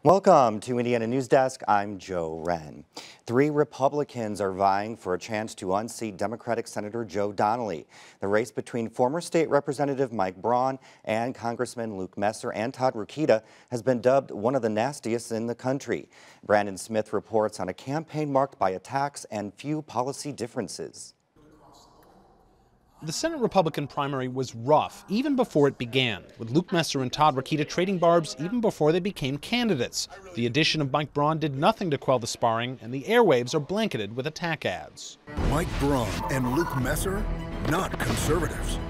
Welcome to Indiana News Desk. I'm Joe Wren. 3 Republicans are vying for a chance to unseat Democratic Senator Joe Donnelly. The race between former state representative Mike Braun and Congressman Luke Messer and Todd Rokita has been dubbed one of the nastiest in the country. Brandon Smith reports on a campaign marked by attacks and few policy differences. The Senate Republican primary was rough even before it began, with Luke Messer and Todd Rokita trading barbs even before they became candidates. The addition of Mike Braun did nothing to quell the sparring, and the airwaves are blanketed with attack ads. Mike Braun and Luke Messer, not conservatives.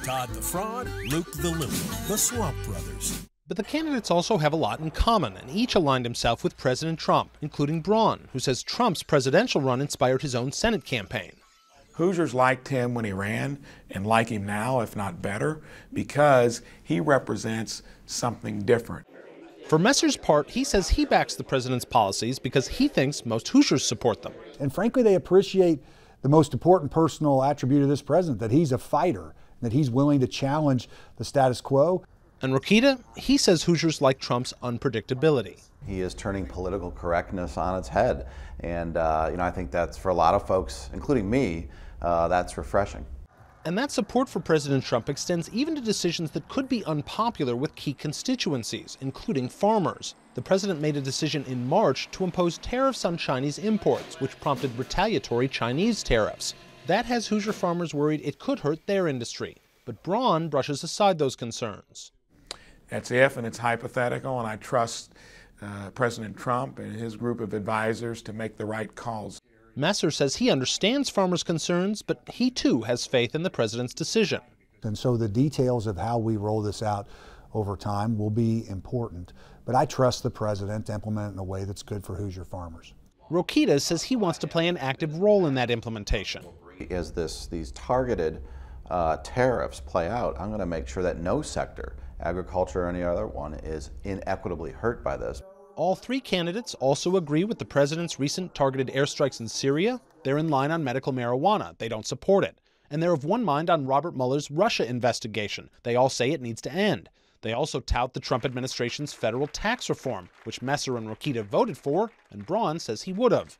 Todd the Fraud, Luke the Lily, the Swamp Brothers. But the candidates also have a lot in common, and each aligned himself with President Trump, including Braun, who says Trump's presidential run inspired his own Senate campaign. Hoosiers liked him when he ran and like him now, if not better, because he represents something different. For Messer's part, he says he backs the president's policies because he thinks most Hoosiers support them. And frankly, they appreciate the most important personal attribute of this president, that he's a fighter, that he's willing to challenge the status quo. And Rokita, he says Hoosiers like Trump's unpredictability. He is turning political correctness on its head. And, I think that's, for a lot of folks, including me, that's refreshing. And that support for President Trump extends even to decisions that could be unpopular with key constituencies, including farmers. The president made a decision in March to impose tariffs on Chinese imports, which prompted retaliatory Chinese tariffs. That has Hoosier farmers worried it could hurt their industry. But Braun brushes aside those concerns. That's if, and it's hypothetical, and I trust President Trump and his group of advisors to make the right calls. Messer says he understands farmers' concerns, but he too has faith in the president's decision. And so the details of how we roll this out over time will be important. But I trust the president to implement it in a way that's good for Hoosier farmers. Rokita says he wants to play an active role in that implementation. As these targeted tariffs play out, I'm going to make sure that no sector, agriculture or any other one, is inequitably hurt by this. All 3 candidates also agree with the president's recent targeted airstrikes in Syria. They're in line on medical marijuana. They don't support it. And they're of one mind on Robert Mueller's Russia investigation. They all say it needs to end. They also tout the Trump administration's federal tax reform, which Messer and Rokita voted for, and Braun says he would have.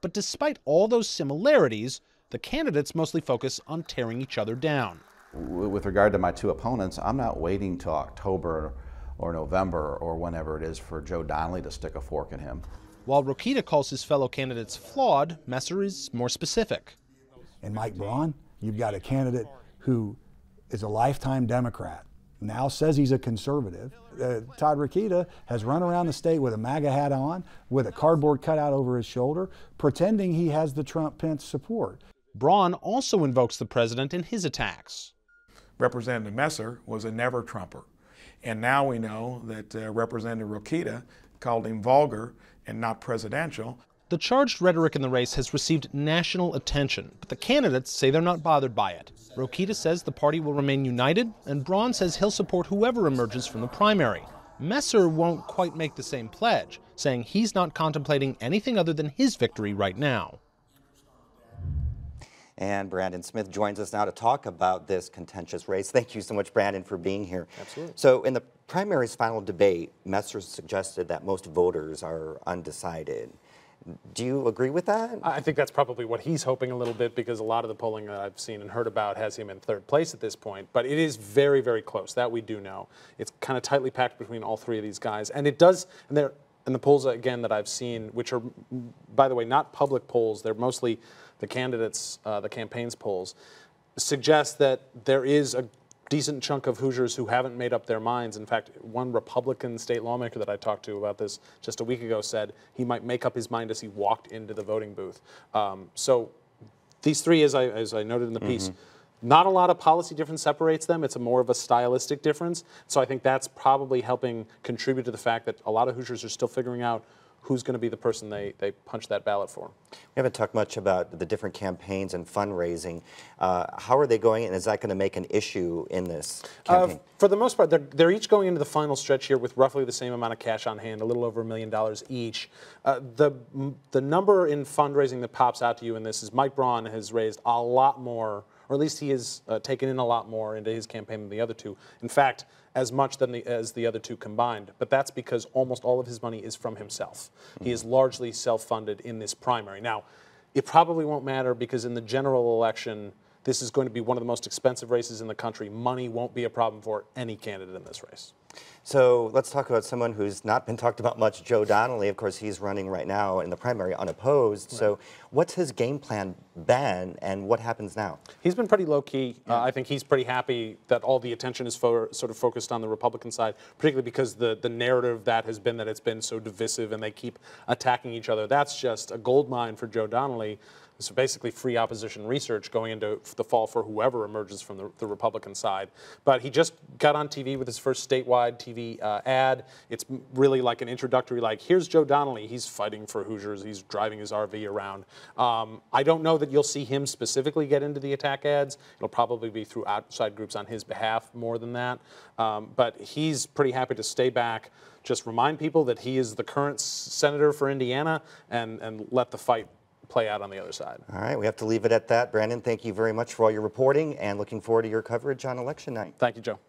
But despite all those similarities, the candidates mostly focus on tearing each other down. With regard to my 2 opponents, I'm not waiting till October or November or whenever it is for Joe Donnelly to stick a fork in him. While Rokita calls his fellow candidates flawed, Messer is more specific. And Mike Braun, you've got a candidate who is a lifetime Democrat, now says he's a conservative. Todd Rokita has run around the state with a MAGA hat on, with a cardboard cutout over his shoulder, pretending he has the Trump-Pence support. Braun also invokes the president in his attacks. Representative Messer was a never-Trumper. And now we know that Representative Rokita called him vulgar and not presidential. The charged rhetoric in the race has received national attention, but the candidates say they're not bothered by it. Rokita says the party will remain united, and Braun says he'll support whoever emerges from the primary. Messer won't quite make the same pledge, saying he's not contemplating anything other than his victory right now. And Brandon Smith joins us now to talk about this contentious race. Thank you so much, Brandon, for being here. Absolutely. So in the primary's final debate, Messer suggested that most voters are undecided. Do you agree with that? I think that's probably what he's hoping a little bit, because a lot of the polling that I've seen and heard about has him in 3rd place at this point. But it is very, very close. That we do know. It's kind of tightly packed between all 3 of these guys. And it does, and the polls, again, that I've seen, which are, by the way, not public polls, they're mostly the candidates, the campaign's polls, suggest that there is a decent chunk of Hoosiers who haven't made up their minds. In fact, one Republican state lawmaker that I talked to about this just a week ago said he might make up his mind as he walked into the voting booth. So these 3, as I noted in the piece, not a lot of policy difference separates them. It's more of a stylistic difference. So I think that's probably helping contribute to the fact that a lot of Hoosiers are still figuring out who's going to be the person they punch that ballot for. We haven't talked much about the different campaigns and fundraising. How are they going, and is that going to make an issue in this campaign? For the most part, they're each going into the final stretch here with roughly the same amount of cash on hand, a little over $1 million each. The number in fundraising that pops out to you in this is Mike Braun has raised a lot more or at least he has taken in a lot more into his campaign than the other two. In fact, as much as the other two combined. But that's because almost all of his money is from himself. He is largely self-funded in this primary. Now, it probably won't matter because in the general election, this is going to be one of the most expensive races in the country. Money won't be a problem for any candidate in this race. So let's talk about someone who's not been talked about much, Joe Donnelly. Of course, he's running right now in the primary unopposed. Right. So what's his game plan been, and what happens now? He's been pretty low-key. Yeah. I think he's pretty happy that all the attention is sort of focused on the Republican side, particularly because the narrative that has been that it's been so divisive and they keep attacking each other. That's just a goldmine for Joe Donnelly. So basically free opposition research going into the fall for whoever emerges from the Republican side. But he just got on TV with his first statewide TV ad. It's really like an introductory, like, here's Joe Donnelly. He's fighting for Hoosiers. He's driving his RV around. I don't know that you'll see him specifically get into the attack ads. It'll probably be through outside groups on his behalf more than that. But he's pretty happy to stay back, just remind people that he is the current senator for Indiana, and let the fight play out on the other side. All right, we have to leave it at that. Brandon, thank you very much for all your reporting, and looking forward to your coverage on election night. Thank you, Joe.